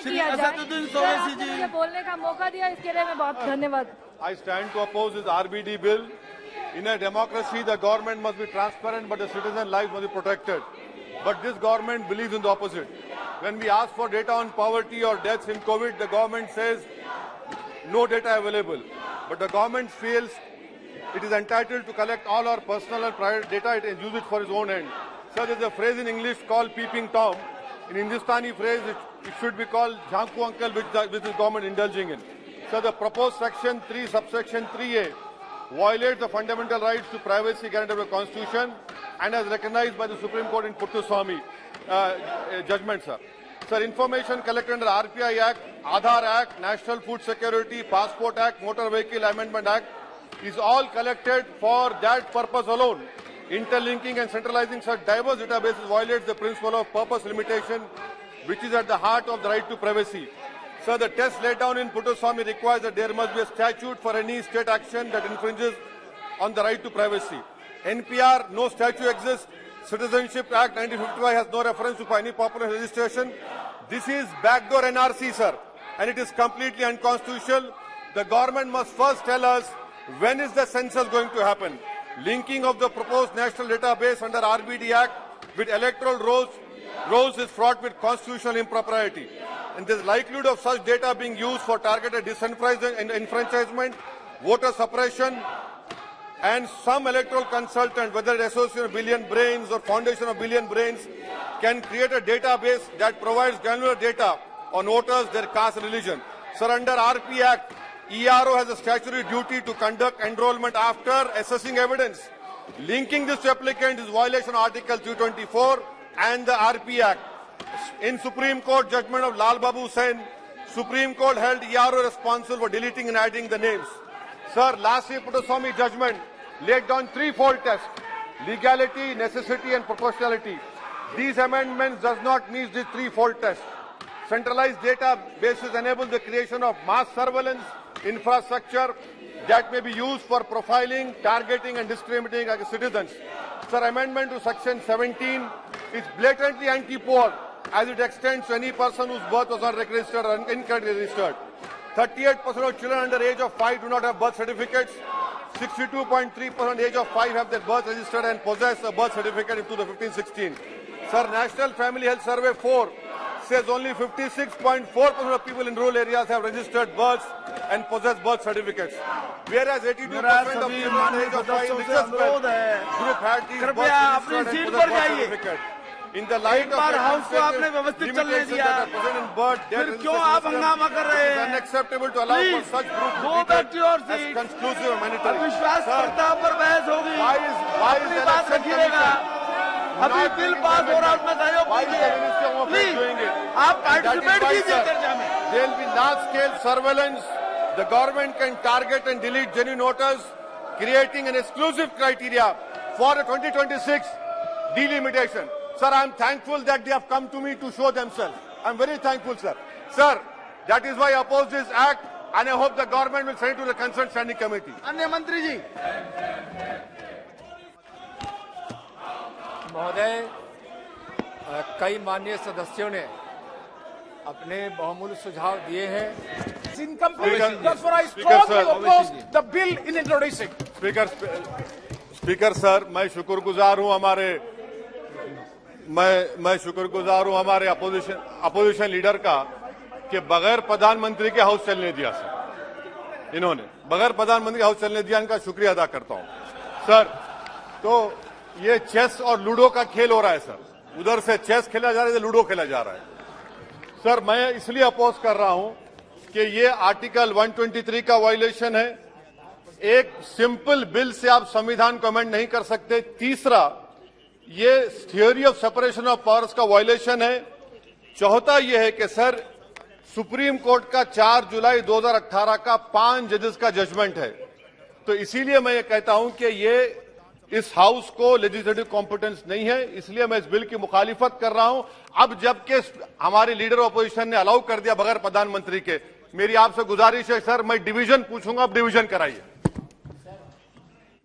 किया जाए। सर, आपने मुझे बोलने का मौका दिया, इसके लिए मैं बहुत धन्यवाद। I stand to oppose this RBD bill. In a democracy, the government must be transparent, but the citizen lives must be protected. But this government believes in the opposite. When we ask for data on poverty or deaths in COVID, the government says no data available. But the government feels it is entitled to collect all our personal and private data and use it for its own end. So there is a phrase in English called peeping Tom. In Hindustani phrase, it should be called Jhanku uncle, which the government indulging in. So the proposed section 3, subsection 3A violates the fundamental rights to privacy guaranteed by the Constitution and as recognized by the Supreme Court in Puttaswamy judgment, sir. Sir, information collected under RPI Act, Aadhaar Act, National Food Security, Passport Act, Motor Vehicle Amendment Act is all collected for that purpose alone. Interlinking and centralizing such diverse databases violates the principle of purpose limitation, which is at the heart of the right to privacy. Sir, the test laid down in Puttaswamy requires that there must be a statute for any state action that infringes on the right to privacy. NPR, no statute exists. Citizenship Act 1955 has no reference to any population registration. This is backdoor NRC, sir, and it is completely unconstitutional. The government must first tell us when is the census going to happen. Linking of the proposed national database under RBD Act with electoral rolls is fraught with constitutional impropriety. And there is likelihood of such data being used for targeted disenfranchisement, voter suppression, and some electoral consultant, whether it's Association of Billion Brains or Foundation of Billion Brains, can create a database that provides granular data on voters, their caste, and religion. Sir, under RP Act, ERO has a statutory duty to conduct enrollment after assessing evidence. Linking this to applicant is violation of Article 324 and the RP Act. In Supreme Court judgment of Lal Babu Sen, Supreme Court held ERO responsible for deleting and adding the names. Sir, last year Puttaswamy judgment laid down threefold tests: legality, necessity, and proportionality. These amendments does not meet these threefold tests. Centralized databases enable the creation of mass surveillance infrastructure that may be used for profiling, targeting, and discriminating against citizens. Sir, amendment to section 17 is blatantly anti-poor as it extends to any person whose birth was not registered or incorrectly registered. 38% of children under the age of 5 do not have birth certificates. 62.3% age of 5 have their birth registered and possess a birth certificate in 2015-16. Sir, National Family Health Survey 4 says only 56.4% of people in rural areas have registered births and possess birth certificates. Whereas 82% of people under the age of 5 group had these birth registered and possess birth certificate. In the light of house को आपने व्यवस्थित चलने दिया, फिर क्यों आप हंगामा कर रहे हैं? unacceptable to allow for such group go back to your seat. conclusive and mandatory. अविश्वास प्रस्ताव पर बहस होगी। Why is अपनी बात रखिएगा। अभी बिल पास हो रहा है, उसमें सहयोग कीजिए। प्लीज आप पार्टिसिपेट कीजिए चर्चा में। There will be large-scale surveillance. The government can target and delete genuine voters, creating an exclusive criteria for the 2026 delimitation. Sir, I am thankful that they have come to me to show themselves. I am very thankful, sir. Sir, that is why I oppose this act, and I hope the government will send it to the concerned standing committee. अन्य मंत्री जी। महोदय, कई माननीय सदस्यों ने अपने बहुमूल्य सुझाव दिए हैं। स्पीकर सर, मैं शुक्रगुजार हूं हमारे अपोजिशन लीडर का कि बगैर प्रधानमंत्री के हाउस चलने दिया सर। इन्होंने बगैर प्रधानमंत्री के हाउस चलने दिया, इनका शुक्रिया अदा करता हूं सर। तो ये चेस और लूडो का खेल हो रहा है सर। उधर से चेस खेला जा रहा है, इधर लूडो खेला जा रहा है सर। मैं इसलिए अपोज कर रहा हूं कि ये आर्टिकल 123 का वायलेशन है। एक सिंपल बिल से आप संविधान को अमेंड नहीं कर सकते। तीसरा, ये theory of separation of powers का वायलेशन है। चौथा यह है कि सर, सुप्रीम कोर्ट का 4 जुलाई 2018 का 5 जजेस का जजमेंट है। तो इसीलिए मैं ये कहता हूं कि ये इस हाउस को लेजिस्लेटिव कॉम्पिटेंस नहीं है, इसलिए मैं इस बिल की मुखालिफत कर रहा हूं। अब जबकि हमारे लीडर ऑपोजिशन ने अलाउ कर दिया बगैर प्रधानमंत्री के, मेरी आपसे गुजारिश है सर, मैं डिवीजन पूछूंगा, अब डिवीजन कराइए।